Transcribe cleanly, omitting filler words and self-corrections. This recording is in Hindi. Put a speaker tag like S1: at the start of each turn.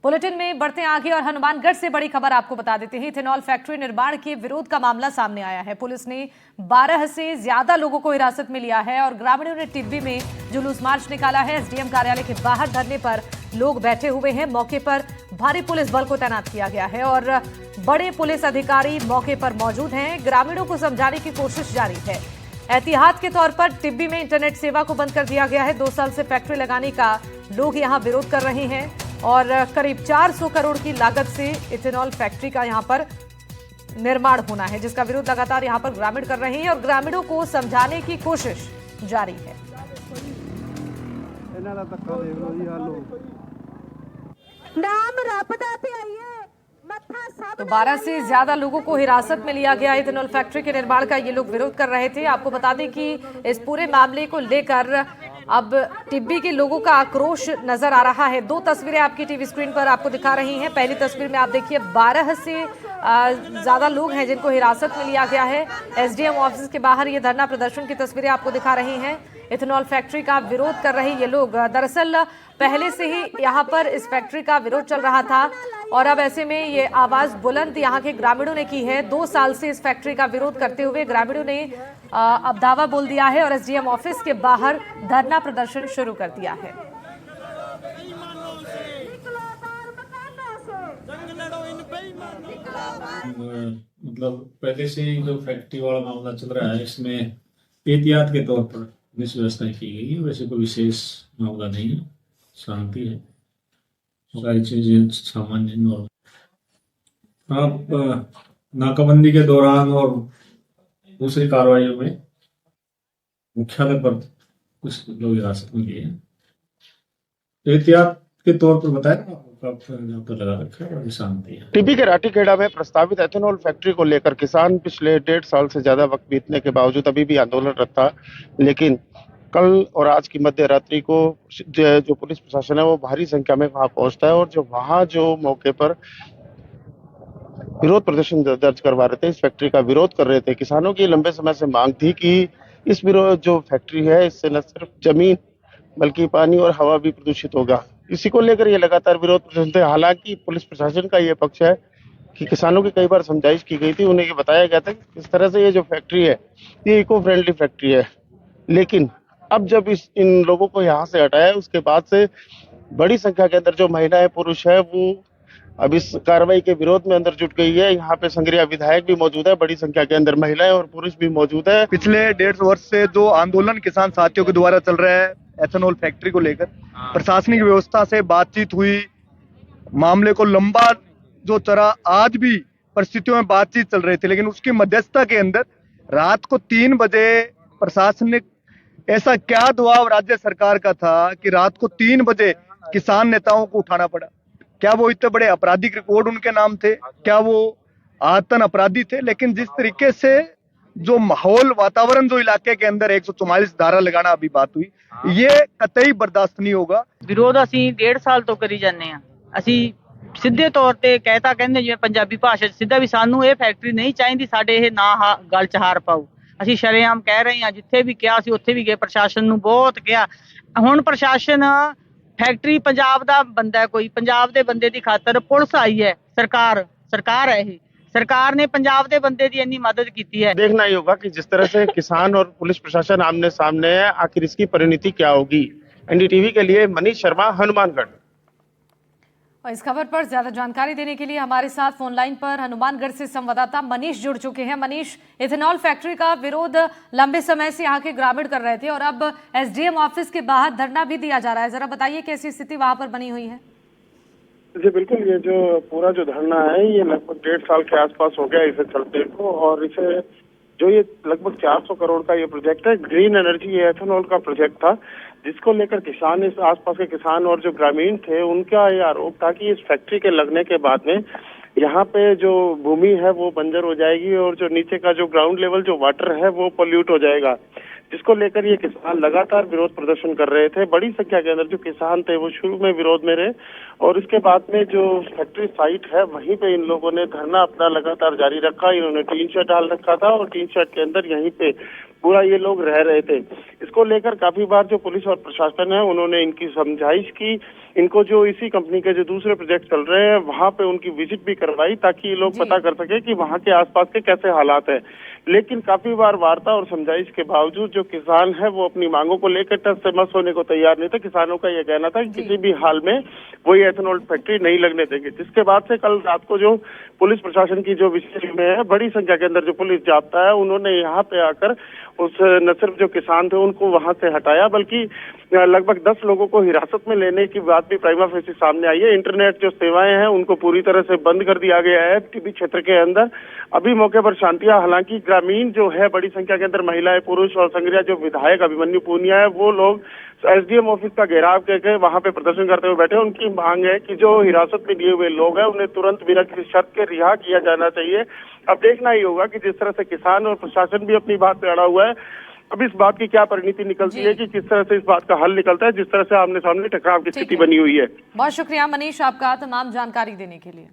S1: बुलेटिन में बढ़ते आगे और हनुमानगढ़ से बड़ी खबर आपको बता देते हैं। इथेनॉल फैक्ट्री निर्माण के विरोध का मामला सामने आया है। पुलिस ने 12 से ज्यादा लोगों को हिरासत में लिया है और ग्रामीणों ने टिब्बी में जुलूस मार्च निकाला है। एसडीएम कार्यालय के बाहर धरने पर लोग बैठे हुए हैं। मौके पर भारी पुलिस बल को तैनात किया गया है और बड़े पुलिस अधिकारी मौके पर मौजूद हैं। ग्रामीणों को समझाने की कोशिश जारी है। एहतियात के तौर पर टिब्बी में इंटरनेट सेवा को बंद कर दिया गया है। 2 साल से फैक्ट्री लगाने का लोग यहां विरोध कर रहे हैं और करीब 400 करोड़ की लागत से इथेनॉल फैक्ट्री का यहां पर निर्माण होना है, जिसका विरोध लगातार यहां पर ग्रामीण कर रहे हैं और ग्रामीणों को समझाने की कोशिश जारी है। तो 12 से ज्यादा लोगों को हिरासत में लिया गया। इथेनॉल फैक्ट्री के निर्माण का ये लोग विरोध कर रहे थे। आपको बता दें कि इस पूरे मामले को लेकर अब टिब्बी के लोगों का आक्रोश नजर आ रहा है। 2 तस्वीरें आपकी टीवी स्क्रीन पर आपको दिखा रही हैं। पहली तस्वीर में आप देखिए 12 से ज्यादा लोग हैं जिनको हिरासत में लिया गया है। एसडीएम ऑफिस के बाहर ये धरना प्रदर्शन की तस्वीरें आपको दिखा रही हैं। इथेनॉल फैक्ट्री का विरोध कर रहे ये लोग, दरअसल पहले से ही यहाँ पर इस फैक्ट्री का विरोध चल रहा था और अब ऐसे में ये आवाज बुलंद यहाँ के ग्रामीणों ने की है। 2 साल से इस फैक्ट्री का विरोध करते हुए ग्रामीणों ने अब दावा बोल दिया है और एसडीएम ऑफिस के बाहर धरना प्रदर्शन शुरू कर दिया है।
S2: मतलब पहले से ही जो फैक्ट्री वाला मामला चल रहा है, इसमें एहतियात के तौर पर पुलिस व्यवस्था की गई है। वैसे कोई विशेष मामला नहीं है, शांति है, सारी चीजें सामान्य नॉर्मल। आप नाकाबंदी के दौरान और दूसरी कार्रवाइयों में मुख्यालय पर कुछ लोग हिरासत में लिए हैं। एहतियात के तौर पर बताया लगा रखा है और शांति है।
S3: टिब्बी के राठीखेड़ा में प्रस्तावित एथेनॉल फैक्ट्री को लेकर किसान पिछले 1.5 साल से ज्यादा वक्त बीतने के बावजूद अभी भी आंदोलनरत था। लेकिन कल और आज की मध्य रात्रि को जो पुलिस प्रशासन है वो भारी संख्या में वहां पहुंचता है और जो मौके पर विरोध प्रदर्शन दर्ज करवा रहे थे, इस फैक्ट्री का विरोध कर रहे थे। किसानों की लंबे समय से मांग थी कि इस विरोध जो फैक्ट्री है इससे न सिर्फ जमीन बल्कि पानी और हवा भी प्रदूषित होगा। इसी को लेकर ये लगातार विरोध प्रदर्शन थे। हालांकि पुलिस प्रशासन का ये पक्ष है कि किसानों की कई बार समझाइश की गई थी, उन्हें ये बताया गया था कि इस तरह से ये जो फैक्ट्री है ये इको फ्रेंडली फैक्ट्री है। लेकिन अब जब इन लोगों को यहाँ से हटाया उसके बाद से बड़ी संख्या के अंदर जो महिलाएं पुरुष है वो अब इस कार्रवाई के विरोध में अंदर जुट गई है। यहाँ पे संग्रिया विधायक भी मौजूद है, बड़ी संख्या के अंदर महिलाएं और पुरुष भी मौजूद है।
S4: पिछले 1.5 वर्ष से जो आंदोलन किसान साथियों के द्वारा चल रहा है एथेनॉल फैक्ट्री को लेकर, प्रशासनिक व्यवस्था से बातचीत हुई, मामले को लंबा जो चला, आज भी परिस्थितियों में बातचीत चल रही थी। लेकिन उसकी मध्यस्थता के अंदर रात को 3 बजे प्रशासनिक ऐसा क्या दबाव राज्य सरकार का था कि रात को 3 बजे किसान नेताओं को उठाना पड़ा? क्या वो इतने बड़े आपराधिक रिकॉर्ड उनके नाम थे? क्या वो आतन अपराधी थे? लेकिन जिस तरीके से जो माहौल वातावरण जो इलाके के अंदर 144 धारा लगाना अभी बात हुई, ये कतई बर्दाश्त नहीं होगा।
S5: विरोध ਅਸੀਂ 1.5 ਸਾਲ ਤੋਂ ਕਰੀ ਜਾਂਦੇ ਆ। ਅਸੀਂ ਸਿੱਧੇ ਤੌਰ ਤੇ ਕਹਿਤਾ ਕਹਿੰਦੇ ਜਿਵੇਂ ਪੰਜਾਬੀ ਭਾਸ਼ਾ 'ਚ ਸਿੱਧਾ ਵੀ ਸਾਨੂੰ ਇਹ ਫੈਕਟਰੀ ਨਹੀਂ ਚਾਹੀਦੀ, ਸਾਡੇ ਇਹ ਨਾ ਗੱਲ 'ਚ ਹਾਰ ਪਾਓ। ਅਸੀਂ ਸ਼ਰੇਆਮ ਕਹਿ ਰਹੇ ਹਾਂ, ਜਿੱਥੇ ਵੀ ਕਿਹਾ ਸੀ ਉੱਥੇ ਵੀ ਗਏ, ਪ੍ਰਸ਼ਾਸਨ ਨੂੰ ਬਹੁਤ ਕਿਹਾ। ਹੁਣ ਪ੍ਰਸ਼ਾਸਨ ਫੈਕਟਰੀ ਪੰਜਾਬ ਦਾ ਬੰਦਾ, ਕੋਈ ਪੰਜਾਬ ਦੇ ਬੰਦੇ ਦੀ ਖਾਤਰ ਪੁਲਿਸ ਆਈ ਹੈ, सरकार है ये, सरकार ने पंजाब के बंदे की इतनी मदद की है।
S3: देखना ही होगा कि जिस तरह से किसान और पुलिस प्रशासन आमने सामने है, आखिर इसकी परिणति क्या होगी। एनडीटीवी के लिए मनीष शर्मा, हनुमानगढ़।
S1: और इस खबर पर ज्यादा जानकारी देने के लिए हमारे साथ फोन लाइन पर हनुमानगढ़ से संवाददाता मनीष जुड़ चुके हैं। मनीष, इथेनॉल फैक्ट्री का विरोध लंबे समय से यहाँ के ग्रामीण कर रहे थे और अब एसडीएम ऑफिस के बाहर धरना भी दिया जा रहा है, जरा बताइए कैसी स्थिति वहां पर बनी हुई है?
S6: जी बिल्कुल, ये जो पूरा जो धरना है ये लगभग 1.5 साल के आसपास हो गया इसे चलते को, और इसे जो ये लगभग 400 करोड़ का ये प्रोजेक्ट है, ग्रीन एनर्जी ये एथेनॉल का प्रोजेक्ट था, जिसको लेकर किसान, इस आसपास के किसान और जो ग्रामीण थे उनका ये आरोप था कि इस फैक्ट्री के लगने के बाद में यहाँ पे जो भूमि है वो बंजर हो जाएगी और जो नीचे का जो ग्राउंड लेवल जो वाटर है वो पोल्यूट हो जाएगा, जिसको लेकर ये किसान लगातार विरोध प्रदर्शन कर रहे थे। बड़ी संख्या के अंदर जो किसान थे वो शुरू में विरोध में रहे और इसके बाद में जो फैक्ट्री साइट है वहीं पे इन लोगों ने धरना अपना लगातार जारी रखा। इन्होंने टीन शेड डाल रखा था और टीन शेड के अंदर यहीं पे पूरा ये लोग रह रहे थे। इसको लेकर काफी बार जो पुलिस और प्रशासन है उन्होंने इनकी समझाइश की, इनको जो इसी कंपनी के जो दूसरे प्रोजेक्ट चल रहे हैं वहां पे उनकी विजिट भी करवाई ताकि ये लोग पता कर सके कि वहां के आसपास के कैसे हालात है। लेकिन काफी बार वार्ता और समझाइश के बावजूद जो किसान है वो अपनी मांगों को लेकर टस से मस होने को तैयार नहीं थे। किसानों का यह कहना था कि किसी भी हाल में वो ये एथेनॉल फैक्ट्री नहीं लगने देंगे, जिसके बाद से कल रात को जो पुलिस प्रशासन की जो विशेष टीमें है, बड़ी संख्या के अंदर जो पुलिस जाब्ता है, उन्होंने यहाँ पे आकर उस न सिर्फ जो किसान थे उनको वहां से हटाया बल्कि लगभग 10 लोगों को हिरासत में लेने की बात भी प्राइमा फेसी सामने आई है। इंटरनेट जो सेवाएं हैं उनको पूरी तरह से बंद कर दिया गया है टीबी क्षेत्र के अंदर। अभी मौके पर शांतियां, हालांकि ग्रामीण जो है बड़ी संख्या के अंदर महिलाएं, पुरुष और संग्रिया जो विधायक अभिमन्यु पूनिया है वो लोग एसडीएम ऑफिस का घेराव करके वहां पे प्रदर्शन करते हुए बैठे। उनकी मांग है कि जो हिरासत में लिए हुए लोग हैं उन्हें तुरंत बिना किसी शर्त के रिहा किया जाना चाहिए। अब देखना ही होगा कि जिस तरह से किसान और प्रशासन भी अपनी बात पे अड़ा हुआ है, अब इस बात की क्या परिणति निकलती है कि किस तरह से इस बात का हल निकलता है, जिस तरह से आमने सामने टकराव की स्थिति बनी हुई है।
S1: बहुत शुक्रिया मनीष आपका तमाम जानकारी देने के लिए।